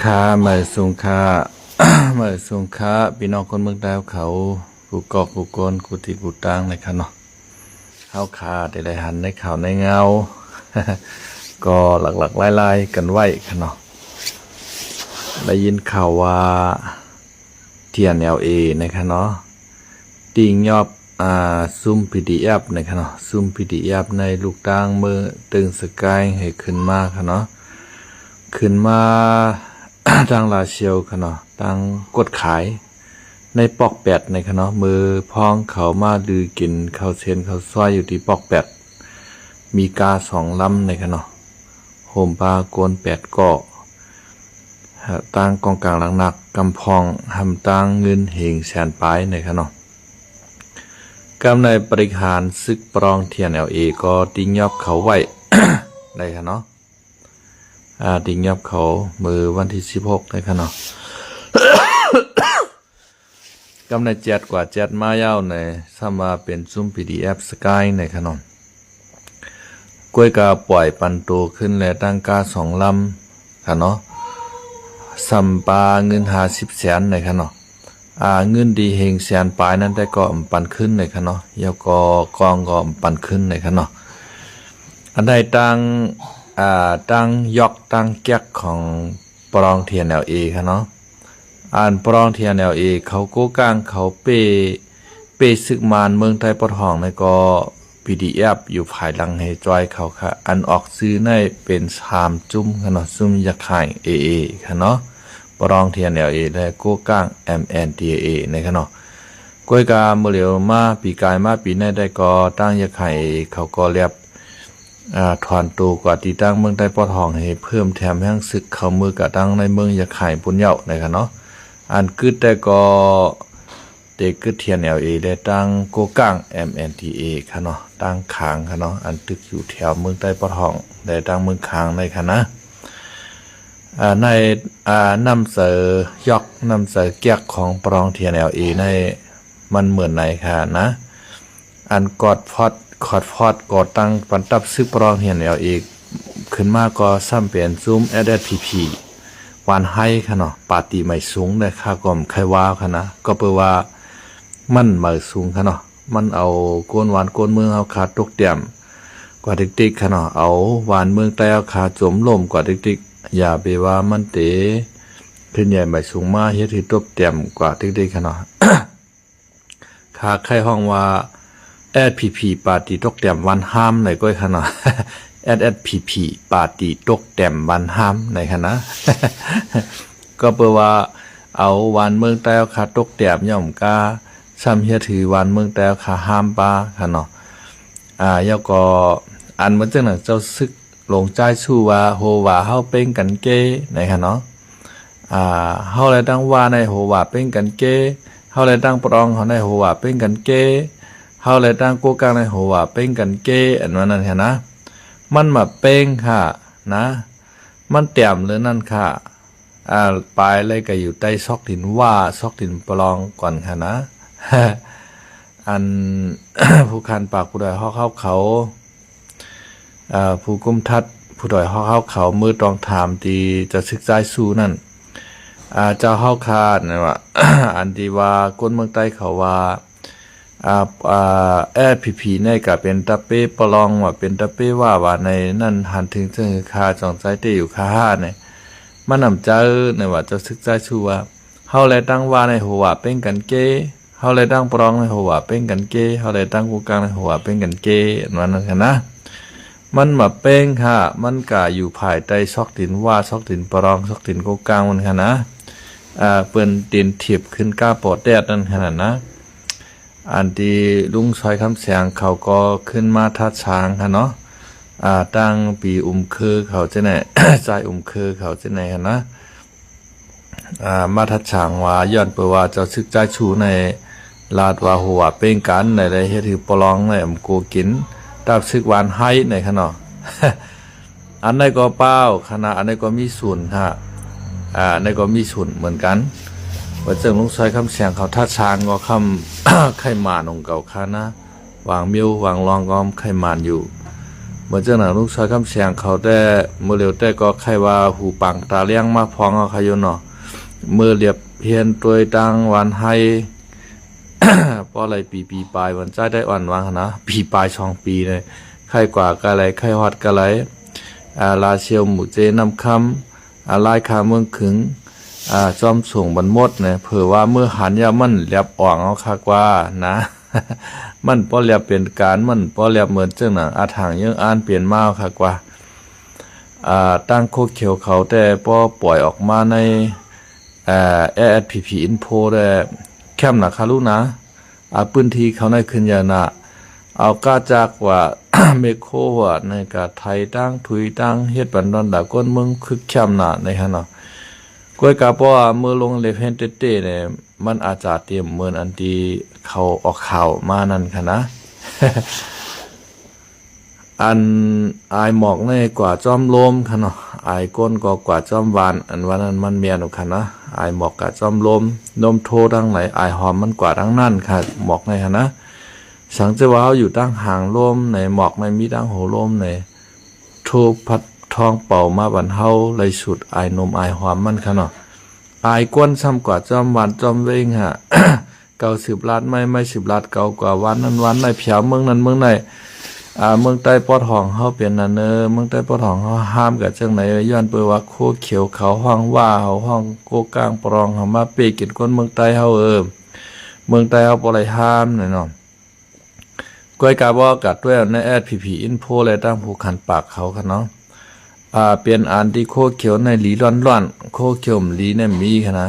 ค้ามาส่งค้า มาส่งค้าพี่น้องคนเมืองดาวเขาผู้กอกผู้กนผู้ติผู้ตังในค่ะเนาะเข้าคาได้หันในข่าวในเงา ก็หลักๆไล่ๆกันไว้ค่ะเนาะได้ยินข่าวว่าเทียน LA นะคะเนาะติงยอบซุ่ม PDF นะคะเนาะซุ่ม PDF ในลูกตังเมื่อตึงสกายให้ขึ้นมาค่ะเนาะขึ้นมา ทางลาเชียวค่ะเนาะทางกดขายในปอกแปดในค่ะเนาะมือพ้องเขามาลือกินเขาเชนเขาซ้อยอยู่ที่ปอกแปดมีกา2 ลำในค่ะเนาะโฮมปลาโกน8 ก่อตั้งกองกลางหลังหนักกำพองหำตั้งเงินเหงแสนปลายในค่ะเนาะกำในบริหารซึกปรองเทียน LA ก็ติ้งยอบเขาไว้ ในค่ะเนาะดิ่งยับเขามือวันที่16ในค่ะเนาะ กำใน7 กว่า7 มาเย้าในสามารถเป็นซุ่ม PDF สกายในค่ะเนาะกล้วยกาปล่อยปันโตขึ้นและตั้งกา2 ลำค่ะเนาะสัมปาเงิน50 แสนในค่ะเนาะเงินดีเฮงแสนปลายนั้นได้ก็ปันขึ้นในค่ะเนาะยาวก็กองก็ปันขึ้นในค่ะเนาะอันใดตั้งยอกตั้งแก๊กของปรองเทียน LA ค่ะเนาะปรองเทียน LA เขาโก้กลางเขาเปซึกมานเมืองไทยปะทองในก็ PDF อยู่ภายหลังให้จอยเขาค่ะอันออกซื้อในเป็น3 จุ่มค่ะเนาะซุ่มยาข่าย AA ค่ะเนาะปรองเทียน LA ได้โก้กลาง MNDA ในค่ะเนาะก้อยกาเมื่อเหลียวมาปีกายมาปีในได้ก็ตั้งยาข่ายเขาก็เรียบถอนตัวกว่าตีตั้งเมืองใต้ปอทองให้เพิ่มแถมแห่งศึกเข้ามือกะตั้งในเมืองยาไข่ปุ่นเหย่านะครับเนาะอันกึดแต่ก็เด็กกึดเทียน LA ได้ตั้งโกกัง MNTA ค่ะเนาะตั้งขางค่ะเนาะอันตึกอยู่แถวเมืองใต้ปอทองได้ตั้งเมืองขางในค่ะนะในนำเสยอกนำเสแก๊กของปรองเทียน LA ในมันเหมือนไหนค่ะนะอันกอดพอดก่อตั้งปันตับซึกปรองเหียนเอาอีกขึ้นมาก็ซ้ำเปลี่ยนซูม SSPP วานให้ค่ะเนาะปาตีไม่สูงได้ค่าก่อมใครว่าค่ะนะก็เปว่ามันไม่สูงค่ะเนาะมันเอาโกนหวานโกนเมืองเอาขาตกเตี่ยมกว่าติ๊กๆค่ะเนาะเอาหวานเมืองแต่เอาขาจมลมกว่าติ๊กๆอย่าไปว่ามันเต๋ขึ้นใหญ่ไม่สูงมาเฮ็ดให้ตกเตี่ยมกว่าติ๊กๆค่ะเนาะ ขาใครห้องว่าSPP ปาตีตกแต้มวันห้ามในก้อยขนาด SPP ปาตีตกแต้มวันห้ามในขณะ ก็เปว่าเอาวันเมืองใต้ขาตกแต้มย่อมกาซ้ำเฮียถือวันเมืองใต้ขาห้ามปาค่ะเนาะยาวก็อันเหมือนจังหนังเจ้าซึกลงใจสู้ว่าโหว่าเฮาเป็นกันเก้ในค่ะเนาะเฮาเลยตั้งว่าในโหว่าเป็นกันเก้เฮาเลยตั้งปรองเฮาในโหว่าเป็นกันเก้เฮาเลยตั้งโกกลางในหัวเป้งกันเก้อันนั้นค่ะนะมันมาเป้งค่ะนะมันเตี่ยมหรือนั่นค่ะปลายเลยก็อยู่ใต้ซอกดินว่าซอกดินปลองก่อนค่ะนะ อัน ผู้คันปากผู้ดอยเข้าเขาผู้กุมทัดผู้ดอยเข้าเขามือตรองถามตีจะศึกษาสู้นั่นเจ้าเข้าคาดนะว่า อันที่ว่าก้นเมืองใต้เขาว่าSPP ในก็เป็นตะเป้ปลองว่าเป็นตะเป้ว่าในนั่นหันถึงซึ่งคาจองใจเตอยู่คาห้าเนี่ยมันนำเจ้าในว่าจะศึกษาชูว่าเฮาเลยตั้งว่าในหัวเป็นกันเก้เฮาเลยตั้งปลองในหัวเป็นกันเก้เฮาเลยตั้งกูกลางในหัวเป็นกันเก้นั่นนะมันมาเป้งค่ะมันก็อยู่ภายใต้ซอกดินว่าซอกดินปลองซอกดินกูกลางมันค่ะนะเปิ้นดินเทียบขึ้นก้าปอดแดดนั่นขนาดนะอันที่ลุงซอยคำแสงเขาก็ขึ้นมาทัดช้างค่ะเนาะตั้งปีคือเขาจะไหน ใจคือเขาจะไหนนะมาทัดช้างว่าย้อนเปว่าเจ้าซึกใจชูในลาดว่าหัวเป้งกันในได้เฮ็ดถือปลองในอำโกกินตับซึกหวานให้ในค่ะเนาะ อันใดก็เป้าขณะอันใดก็มีศูนย์ค่ะอันใดก็มีศูนย์เหมือนกันว่าเจิงลุงซอยคำเสียงเขาท่าช้างก็คำไข่หมานของเก่าค่ะนะวางมิ้ววางรองก็ไข่หมานอยู่เหมือนเจ้าหนังลุงซอยคำเสียงเขาได้ มือเหลียวแต่ก็ใครว่าหูปังตาเลี้ยงมาพองเอาใครอยู่เนาะมือเรียบเพียนตัวตังวันให้ เพราะอะไรปีปลายวันใจได้อ่อนวางนะปีปลาย2 ปีเลยใครกว่ากะไรใครฮอดกะไรลาเชียวหมู่เจนำคำลายคาเมืองขึงจอมส่งบรรมดเนี่ยเผื่อว่าเมื่อหันยามันเรียบอ่องเอาคากว่านะ มันป้อเรียบเป็นการมันป้อเรียบเหมือนเจ้าหนังอาถางยังอ่านเปลี่ยนมาคากว่าตั้งโคเขียวเขาแต่ป้อปล่อยออกมาในASPP Info ได้แคมนะคารุนะพื้นที่เขาในขึ้นยานะเอาก้าจากว่า เมโคว่าในกาไทยตั้งถุยตั้งเฮ็ดบันดอนดาก้นเมืองคึกแคมนะในฮะเนาะก้อยกาเพราะว่าเมื่อลงเลฟเฮนเต้เนี่ยมันอาจจะเตรียมเหมือนอันที่เขาออกข่าวมานั่นค่ะนะ อันอายหมอกในกว่าจอมลมค่ะเนาะอายก้นก็กว่าจอมวานอันวันนั้นมันเมียนค่ะนะอายหมอกกับจอมลมนมโทดังไหลอายหอมมันกว่าดังนั่นค่ะหมอกในค่ะนะสังเจว่าเขาอยู่ตั้งห่างลมในหมอกในมีตั้งโหลมในโทพัดทองเป่ามาบันเฮาเลยสุดอายนมอายหอมมันค่ะเนาะอายก้นซ้ำกว่าจอมวานจอมเวงฮะ 90 ล้านไม่10 ล้านเก่ากว่าวันนั้นวันในเพียวเมืองนั้นเมืองในเมืองใต้ปอดห้องเฮาเปลี่ยนนั่นเมืองใต้ปอดห้องเฮาห้ามกับจังไหนย้อนเปิ้ว่าโคเขียวเขาห้องว่าเฮาห้องโกกลางปรองเฮามาเปกินคนเมืองใต้เฮาเมืองใต้เฮาบ่ได้ห้ามแน่นอนก้อยกาบ่กัดด้วยในASPP Info เลยตั้งผู้ขันปากเขาค่ะเนาะเปลี่ยนอ่านที่โคเขียวในหลีร้อนๆโคเขียวหลีในมีค่ะนะ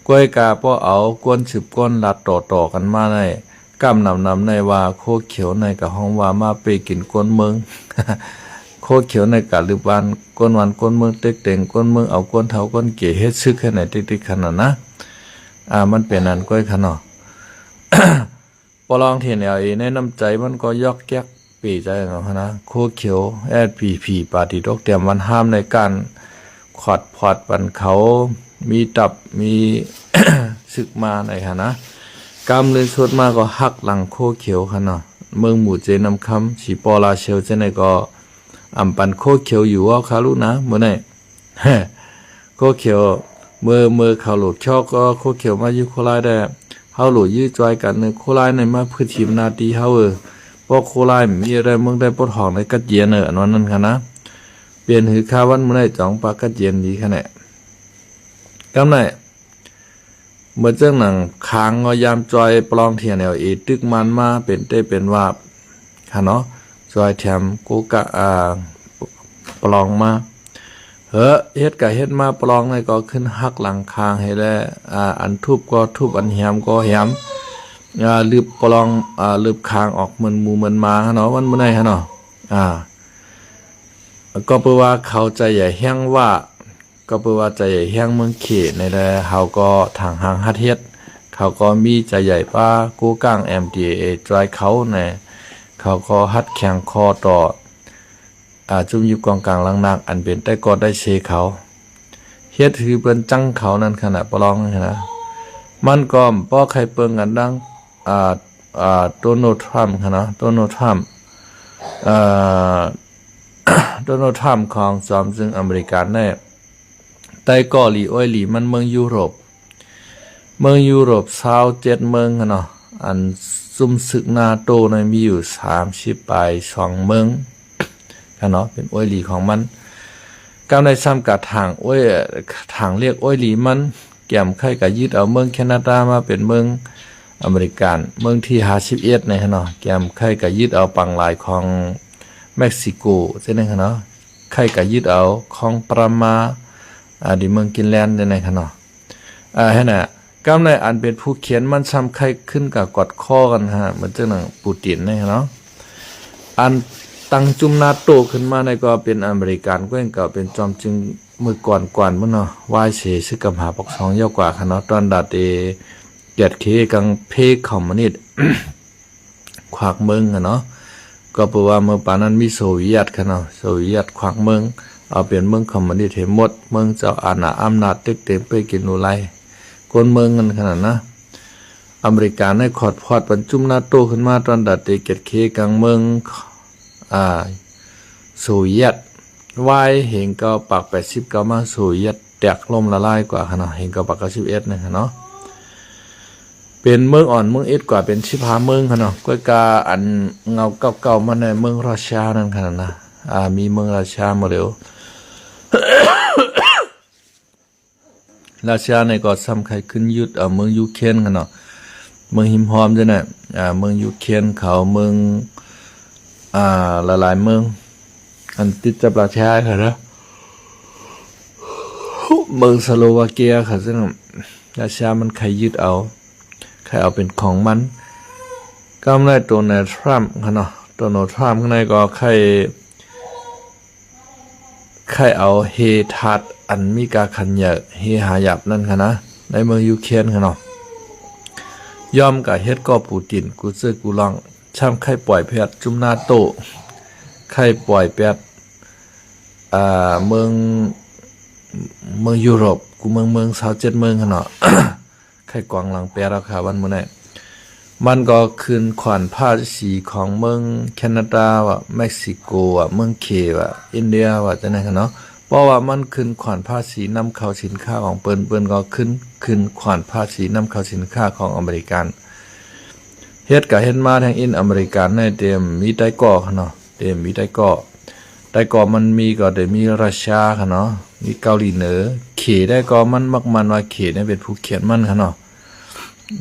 ก้อยกาบ่เอากวนสืบก้นลัดต่อๆกันมาในกำนำในว่าโคเขียวในกับห้องว่ามาไปกินก้นเมือง โคเขียวในกะลืบวันก้นวันก้นเมืองเต็กเต็งก้นเมืองเอาก้นเท้าก้นเก๋เฮ็ดซึกแค่ไหนติ๊กๆขนาดนะมันเป็นอันก้อยขนาด ปลองเทียนเอาในน้ำใจมันก็ยอกแยกปีใจเนาะนะโคเขียวASPPปาฏิดอกเตรียมวันห้ามในการขอดพอดปันเขามีตับมี ศึกมาในค่ะนะกำเลยสดมาก็หักหลังโคเขียวค่ะเนาะเมืองหมู่เจนำคำสีปอลาเชลเจนก็อำปันโคเขียวอยู่ว่าคารุนะเมื่อไหร่ โคเขียวเมื่อเขาหลุดชอกก็โคเขียวมาอยู่โคราชได้เขาหลุดยื้อจอยกันในโคราชในมาพื้นทีมนาทีเขาเพราะโคราชมีอะไรเมืองได้ปดห้องในกัดเย็นอันนั้นค่ะนะเปลี่ยนหือข้าวันเมื่อไหร่จ่องปากกัดเย็นดีขนาดกำไหนเมื่อเจ้าหนังค้างก็ยามจอยปลองเทียนแนวตึกมันมาเป็นเต้เป็นว่าค่ะเนาะจอยแถมกูกะปลองมาเฮ็ดกะเฮ็ดมาปลองในก็ขึ้นหักหลังคางให้แล้วอันทุบก็ทุบอันแหมก็แหมลืบปลองลืบคางออกเหมือนหมูเหมือนมาเนาะวันมื้อไหนฮะเนาะก็เพื่อว่าเขาใจใหญ่แห้งว่าก็เพื่อว่าใจใหญ่แห้งเมืองเขตในแลเขาก็ทางหางฮัดเฮ็ดเขาก็มีใจใหญ่ป้ากู้ก้าง MDA จอยเขาเนี่ยเขาก็ฮัดแข่งคอต่อจุ่มอยู่กองกลางลังนักอันเป็นแต่ก็ได้เชเขาเฮ็ดคือเปิ้นจังเขานั่นขนาดปลองนะมันก็บ่ใครเปิงกันดังโดนัลด์ทรัมป์ค่ะนะโดนัลด์ทรัมป์โดนัลด์ทรัมป์ของจอมซึ่งอเมริกันเนี่ยใต้เกาหลีอ้อยหลีมันเมืองยุโรป27เมืองเนาะอันซุ่มศึกนาโตในมีอยู่30ปลาย2เมืองค่ะเนาะเป็นอ้อยหลีของมันกำในซ้ำกับทางอ้อยทางเรียกอ้อยหลีมันแก้มไข่ก็ยึดเอาเมืองแคนาดามาเป็นเมืองอเมริกันเมืองที่51ในเนาะแก้มไข่ก็ยึดเอาปังลายของเม็กซิโกเช่นนั้นเนาะไข่ก็ยึดเอาของปรามาดิเมืองกินแลนด์ในค่ะเนาะให้น่ะกำในอันเป็นผู้เขียนมันซ้ำไข่ขึ้นกับกอดข้อกันฮะเหมือนเจ้าหนังปูตินในเนาะอันตั้งจุมนาโตขึ้นมาในก็เป็นอเมริกันก็ยังก็เป็นจอมจึงมือก่อนมื้อเนาะวายเสซึกำหาปก2ยาวกว่าค่ะเนาะตอนดัดเกียรติเคกังเพคอมมิวนิสต์ ขวากเมืองเนาะก็เพราะว่าเมื่อปานนั้นมีโซเวียตค่ะเนาะโซเวียตขวากเมืองเอาเป็นเมืองคอมมิวนิสต์หมดเมืองเจ้าอาณาอำนาจเต็มไปกินอุไรคนเมืองกันขนาดนะอเมริกันได้ขอดพอดบรรจุมนาโตขึ้นมาตอนดัดเกียรติเคกังเมืองโซเวียต วายเห็นก็ปัก80ก็มาสู่ยัดแตกล่มละลายกว่าขนาดเห็นก็ปัก91นะเนาะเป็นเมืองอ่อนเมืองเอ็ดกว่าเป็น15เมืองขนาดก็กาอันเงาเก่าๆมาในเมืองราชานั่นขนาดนะมีเมืองราชามาเร็ว ราชาในก็ซ้ำใครขึ้นยุดเมืองยูเครนขนาดเมืองหิมพอมจ้ะเนี่ยเมืองยูเครนเขาเมืองหลายๆเมืองอันติดกับราชาค่ะนะเมืองสโลวาเกียค่ะซึ่งราชามันใครยึดเอาใครเอาเป็นของมันก็ไม่ได้ตัวในทรัมป์ค่ะเนาะตัวโนทรัมป์ข้างในก็ใครเอาเฮทัดอันมีการขันเหยอะเฮหายับนั่นค่ะนะในเมืองยูเครนค่ะเนาะยอมกับเฮ็ดก็ปูตินกูซื้อกูลองช่ำใครปล่อยแพทย์จุมนาโตใครปล่อยแพทย์เมืองยุโรปกูเมือง27เมืองค่ะเนาะ ใครกวางหลังแปลราคาวันมื้อนี้มันก็คืนขวัญภาษีของเมืองแคนาดาว่าเม็กซิโกว่าเมืองเคว่าอินเดียว่าจังได๋ค่ะเนาะเพราะว่ามันคืนขวัญภาษีนำเข้าสินค้าของเปิ้นก็คืนขวัญภาษีนำเข้าสินค้าของอเมริกันเฮ็ดก็เฮ็ดมาทางอินอเมริกันในเต็มมีไต้ก่อค่ะเนาะเต็มมีไต้ก่อมันมีก็ได้มีรัสเซียค่ะเนาะมีเกาหลีเหนือเขได้ก็มันมักมันว่าเขเนี่ยเป็นผู้เขียนมันค่ะเนาะ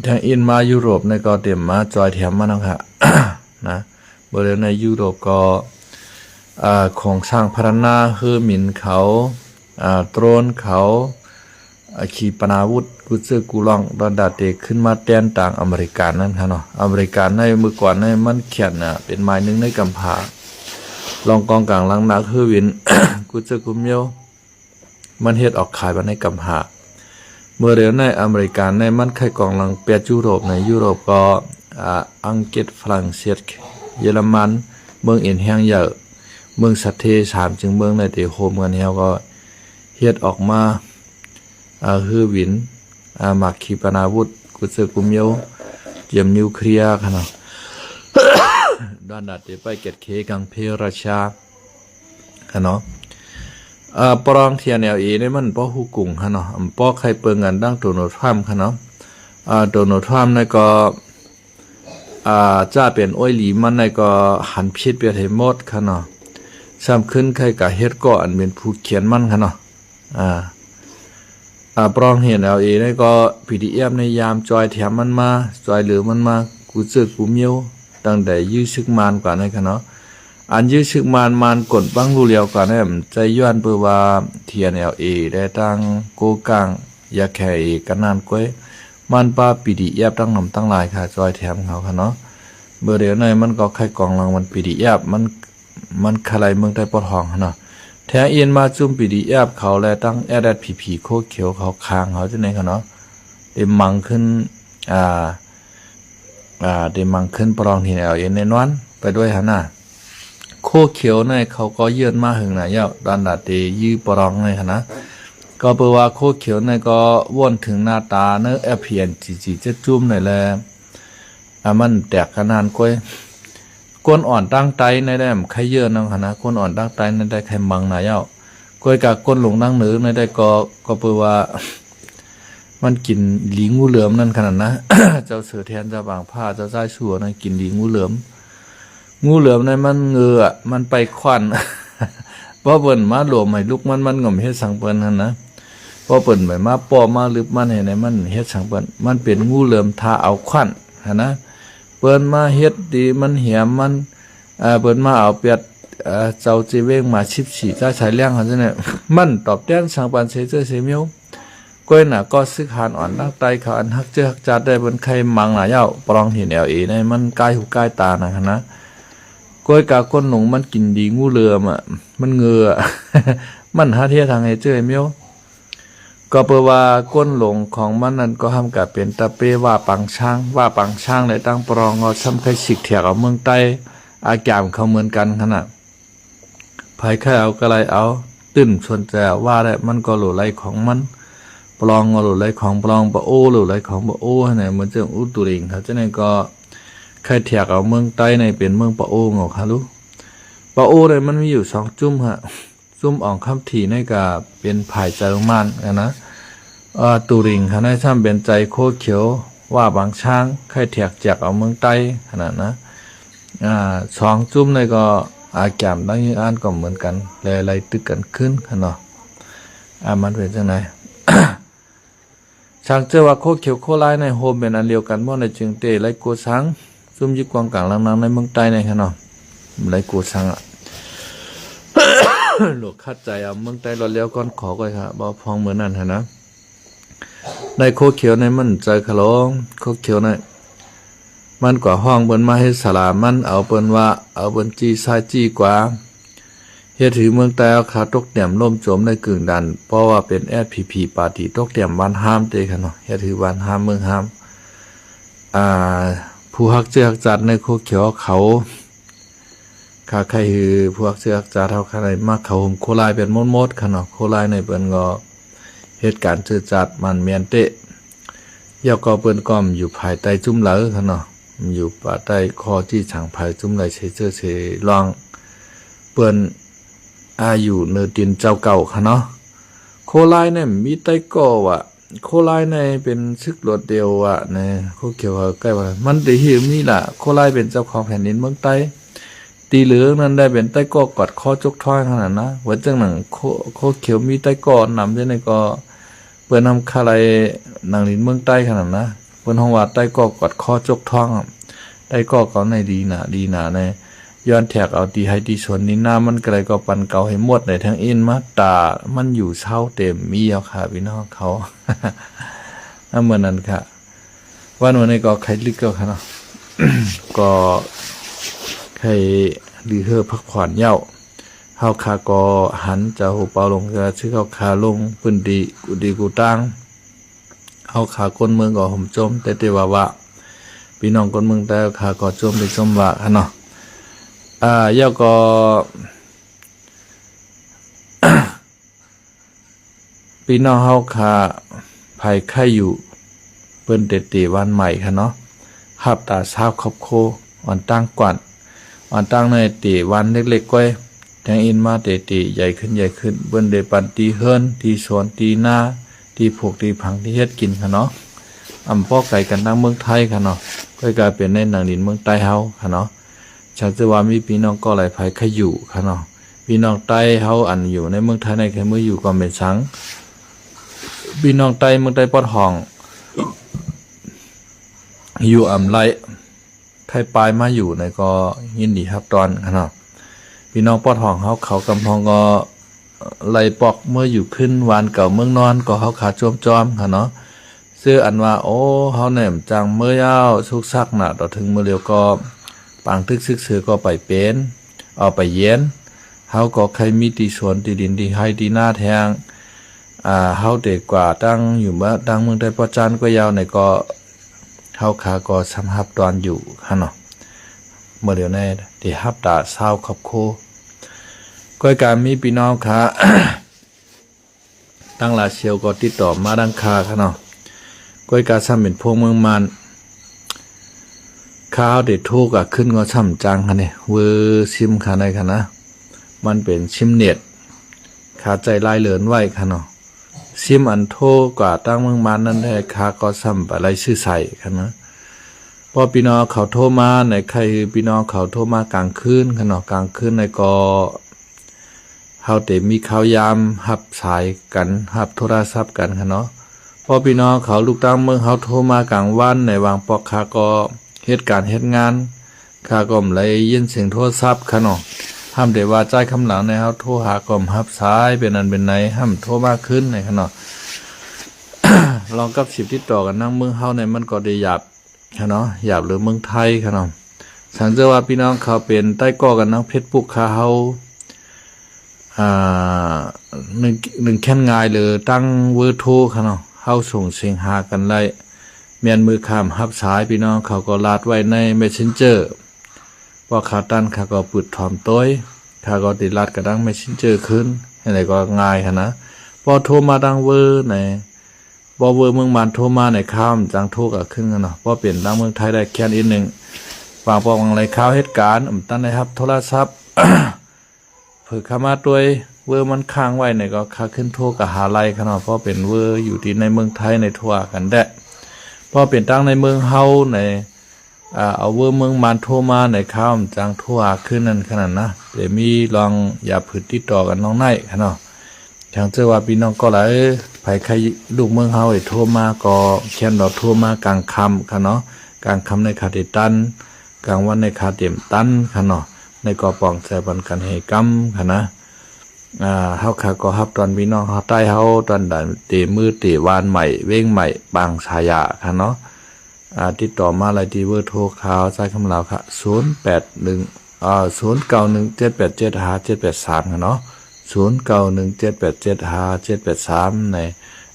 ทางอินมายุโรปในก็เต็มมาจอยแถมมานะค่ะ นะบริเวณในยุโรปก็ของสร้างพัฒนาคือหมิ่นเขาโตรนเขาขีปนาวุธกุซึกูลองดอนดาเตขึ้นมาแตนต่างอเมริกันนั่นค่ะเนาะอเมริกันในเมื่อก่อนในมันเขียนน่ะเป็นไม้นึงในกำผาลองกองกลางลังนักคือวิน กุซึกุมเมียวมันเฮ็ดออกขายมาในกำผาเมื่อเร็วในอเมริกันในมันไข่กองลังเปียยุโรปในยุโรปก็อังกฤษฝรั่งเศสเยอรมันเมืองเอ็นแห้งเยอะเมืองสัตเท3จึงเมืองในเตโฮมกันเฮาก็เฮ็ดออกมาคือวินหมักขีปนาวุธกุซึกุมเมียวเตรียมนิวเคลียร์ค่ะเนาะ ด้านดัดไปเก็ดเคกังเพราชาค่ะเนาะปรองเทียนLAนี่มันป้อฮู้กุ่งค่ะเนาะป้อใครเปิงกันดั้งโดนัลด์ทรัมป์ค่ะเนาะโดนัลด์ทรัมป์นี่ก็จ้าเป็นอ้อยหลีมันนี่ก็หันพิษไปให้หมดค่ะเนาะซ้ำขึ้นใครก็เฮ็ดก็อันเป็นผู้เขียนมันค่ะเนาะปรองเห็นLAนี่ก็ PDF ในยามจอยแถมมันมาจอยเหลือมันมากูซึกกูเมียวตั้งแต่ยื้อซึกมานกว่านี่ค่ะเนาะอันยื้อซึกมานกดบังรูเลียวกว่านี่ใจย้อนเปื้อว่าเทียนLAได้ตั้งโกกังยาแค่กันนานก้อยมันป้า PDF ตั้งนำตั้งหลายค่ะจอยแถมเขาค่ะเนาะเบอร์เดียวในมันก็ไข่กองรางวัล PDF มันคลายเมืองใต้ปอดห้องเนาะแท้เอียนมาจุ่ม PDF เขาและตั้ง ADP โคเขียวเขาค้างเขาจังได๋ค่ะเนาะเต็มมังขึ้นเต็มมังขึ้นปรองที่LAแน่นอนไปด้วยหั่นน่ะโคเขียวในเขาก็เยื่อนมาหึงน่ะยาวดันดาเตยื้อปรองในหั่นนะก็เปว่าโคเขียวในก็ว่นถึงหน้าตาเนื้อ FPNGG จะจุ่มหน่อยแลมันแตกขนาดก้อยก้นอ่อนตั้งไตในได้ใครเยอะนังหั่นนะก้นอ่อนตั้งไตในได้ใครมังน่ะยาวก้อยกะก้นหลงนั่งเหนือในได้ก็เปว่ามันกินหลีงูเหลือมนั่นขนาดนะ เจ้าเสือแทนเจ้าบางผ้าเจ้าใจชั่วนั่นกินหลีงูเหลือมในมันเงือมันไปควัน เพราะเปิ่นมาหลวมให้ลูกมันง่อมเฮ็ดสังเปิ้นหั่นนะเพราะเปิ่นไปมาป้อมาลึบมันให้ในมันเฮ็ดสังเปิ้นมันเป็นงูเหลือมทาเอาควันหั่นนะเปิ้นมาเฮ็ดดีมันเหี่ยมมันเปิ้นมาเอาเปียดเจ้าจีเวงมา14จ้าสายเลี้ยงหั่นเนี่ย มันตอบแทนสังปันเสเจอเสเมียวก้อยน่ะก็ซึกหานอ่อนตั้งไตเขาอันฮักเจอฮักจัดได้บนใครมังหน่ะยาวปรองเห็นLAในมันใกล้หูใกล้ตานะนะก้อยกาก้นหลงมันกินดีงูเหลือมมันเงือ มันหาเทียทางให้เจอเมียวก็เปว่าก้นหลงของมันนั้นก็ทำกับเป็นตะเปว่าปังช้างในตั้งปรองเอาซ้ำใครสิกเถียกเอาเมืองใต้อาแกมเขาเหมือนกันขนาดไผใครเอาก็ไรเอาตื่นชวนแจว่าได้มันก็หลุไหลของมันปลองหลุไหลของปลองปะโอหลุไหลของปะโอไหนมันจะอุตุริงเขาจะไหนก็ใครเถียกเอาเมืองใต้ในเป็นเมืองปะโอเงาค่ะลูกปะโอเนี่ยมันมีอยู่2จุ่มฮะ ซุ่มอ่องคำถี่ในก็เป็นภายใจของมันนะตูริงค่ะในซ้ำเป็นใจโคเขียวว่าบางช้างไข่แถกแจกเอาเมืองใต้ขนาดนะสองจุ่มในก็อาแกมตั้งยี่อ่านก็เหมือนกันเลยตึกกันขึ้นค่ะเนาะมันเป็นจังไง ช่างเจอว่าโคเขียวโคลายในโฮมเป็นอันเดียวกันเพราะในจึงเตะไรโกสังซุ่มยึดกวางกลางลังนังในเมืองใต้ในค่ะเนาะไรโกสังหลวกคัดใจเอาเมืองใต้เราเลี้ยวก้อนขอก่อยค่ะบ่พองเหมือนนั่นฮะนะในโคเขียวในมันใจขะลงโคเขียวในมันกว่าห้องเปิ้นมาให้สลามันเอาเปิ้นว่าเอาเปิ้นจี้ซ้ายจี้กว่าเฮ็ดถือเมืองใต้เอาขาตกเตี่ยมล่มโจมในกึ่งดันเพราะว่าเป็น SPP ปาร์ตี้ตกเตี่ยมวันห้ามเตค่ะเนาะเฮ็ดถือวันห้ามเมืองห้ามผู้ฮักเจือกจัดในโคเขียวเขาข้าใครคือพวกเสือกจ่าเท่าข้าในมากเขาห่มโคลายเป็นมดๆค่ะเนาะโคลายในเปิ้นก็เหตุการณ์จืดจัดมันเมียนเตะยาวก็เปิ้นก้อมอยู่ภายใต้จุ่มเหลอค่ะเนาะอยู่ป่าใต้คอที่ฉางภายจุ่มไหลเชเชลองเปิ้นอยู่เนื้อดินเจ้าเก่าค่ะเนาะโคลายเนี่ยมีใต้ก่อว่ะโคลายในเป็นซึกรถเดียวว่ะในโคเขียวใกล้ว่ามันได้หิมนี่ล่ะโคลายเป็นเจ้าของแผ่นดินเมืองใต้ตีเหลืองนั้นได้เป็นใต้ก่อกอดคอจกท้อยขนาดนะว่าจังหนังโคเขียวมีใต้ก่อนำได้ในก็เปิ้นนำคาไรหนังลิ้นเมืองใต้ขนาดนะเปิ้นห้องว่าใต้ก่อกอดคอจกท้องใต้ก่อเขาในดีหนาในย้อนแทกเอาตีให้ตีชนนี่หน้ามันไกลก็ปันเก่าให้หมดในทั้งอินมาตามันอยู่เช่าเต็มมีเอาค่ะพี่น้องเขาเหมือนนั้นค่ะวันนี้ก็ใครลึกก็ค่ะเนาะ ก็ใครดีเธอพักผ่อนเย้าเฮาคาก็หันจะหูเปาลงจะชื่อเฮาคาลงปืนดีกูตั้งเฮาคาคนเมืองก็ห่มจมแต่ว่าพี่น้องคนเมืองแต่คาก็จมไปจมว่าค่ะเนาะเย้าก็ พี่น้องเฮาคาภัยไข้อยู่เปิ้นเตวันใหม่ค่ะเนาะหับตาซาบครอบโควันตั้งกวนวันตั้งในตีวันเล็กๆก้อยแทงอินมาตีใหญ่ขึ้นเบิ้นเดปันตีเฮิรนตีสวนตีหน้าตีผูกตีผังที่เฮ็ดกินค่ะเนาะป้อไก่กันทั้งเมืองไทยค่ะเนาะก็กลายเป็นในหนังดินเมืองใต้เฮาค่ะเนาะชักจะว่ามีพี่น้องก็หลายภัยขอยู่ค่ะเนาะพี่น้องใต้เฮาอันอยู่ในเมืองไทยในแค่เมื่ออยู่ก็เป็นสังพี่น้องใต้เมืองใต้ปอดห้องอยู่ไรไทยปลายมาอยู่ในก็ยินดีครับตอนค่ะเนาะพี่น้องปอดห้องเขากำพองก็ไล่ปอกเมื่ออยู่ขึ้นวานเก่าเมืองนอนก็เขาขาจอมค่ะเนาะเสื้ออันว่าโอ้เขาแหนมจังเมื่อยาวสุกซักหนาต่อถึงเมื่อเร็วก็ปังทึกซึกเสือก็ไปเป็นเอาไปเย็นเขาก็ใครมีตีสวนตีดินตีให้ตีหน้าแทงเขาเด็กกว่าตั้งอยู่เมื่อตั้งเมืองไทยปอจานก็ยาวในก็เขาขาก็สำหับตอนอยู่ค่ะเนาะเมื่อเดี๋ยวในที่ฮับตาเศร้าขอบโคก้อยการมีพี่น้องค่ะ ตั้งลาเชียวก็ติดต่อมาดังคาค่ะเนาะก้อยการซ้ำเป็นพวกเมืองมันข้าวเด็ดทูกขึ้นก็ช่ำจังค่ะเนี่ยเวอร์ชิมค่ะในค่ะนะมันเป็นชิมเน็ตขาใจลายเหลือนไหวค่ะเนาะซิมอันโทกว่าตั้งเมืองมันนั่นได้คาก็ซ้ำอะไรชื่อใส่ค่ะนะพอพี่น้องเขาโทรมาในใครพี่น้องเขาโทรมากลางคืนค่ะเนาะกลางคืนในก็เฮาแต่มีข่าวยามหับสายกันหับโทรศัพท์กันค่ะเนาะพอพี่น้องเขาลูกตั้งเมืองเฮาโทรมากลางวันในวางปอกคาก็เหตุการณ์เหตุงานคาก็เลยยินเสียงโทรศัพท์ค่ะเนาะห้ามได้ว่าใจคำหลังในเฮาโทรหาก็หับสายเป็นอันเป็นไหนห้ามโทรมากขึ้นในค่ะเนาะ ลองกับ10ติดต่อกันนั่งเมืองเฮาในมันก็ได้หยาบค่ะเนาะหยาบหรือเมืองไทยค่ะเนาะสังเกตว่าพี่น้องเขาเป็นใต้ก่อกันนั่งเพชรปุกคาเฮาหนึ่งแค่นง่ายเลยตั้งเวอร์โทรค่ะเนาะเฮาส่งเสียงหากันไล่เมียนมือข้ามฮับสายพี่น้องเขาก็ลาดไว้ใน Messenger พอขาตันเขาก็ปุดถอมต้อยเขาก็ติดลาดกระดัง Messenger ขึ้นอะไรก็ง่ายค่ะนะพอโทรมาดังเวอร์ในบอเวอร์เมืองมันโทรมาในข้ามจังโทรกับขึ้นกันเนาะพอเปลี่ยนดังเมืองไทยได้แค่นิดนึงฝากบอกอะไรข่าวเหตุการณ์ตั้งได้ครับโทรศัพท์ เผื่อเข้ามาด้วย เวอร์มันค้างไว้เนี่ยก็ค่าขึ้นโทรกับหาไลขนาดเพราะเป็นเวอร์อยู่ที่ในเมืองไทยในทั่วกันแดะเพราะเป็นตั้งในเมืองเฮาในเอาเวอร์เมืองมันโทรมาในข้ามจังทั่วขึ้นนั่นขนาดนะเดี๋ยวมีลองอย่าผืดติดต่อกันน้องในขนาดทางเจ้าว่าพี่น้องก็เลยไผใครลูกเมืองเฮาไอ้โทรมาก็เขียนดอกโทรมากลางค่ำค่ะเนาะกลางค่ำในคาเดตันกลางวันในคาเต็มตันค่ะเนาะในกอปองใส่บันกันให้กำค่ะนะเฮาค่ะก็ฮับตอนพี่น้องเฮาใต้เฮาตอนดันเตมือเตวานใหม่เว้งใหม่บางชายาค่ะเนาะติดต่อมาอะไรที่เบอร์โทรข่าวใช้คำลาวค่ะ081 0917875783ค่ะเนาะ0917875783ใน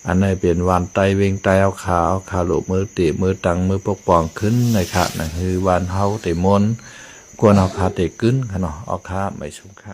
อันในเป็นวันไตเวงไตเอาขาวขาโลมือติมือตังมือปกป้องขึ้นในค่ะนั่นคือวันเฮาเตมนกวนเอาขาเตกึ้นค่ะเนาะเอาขาไม่ชุมค่ะ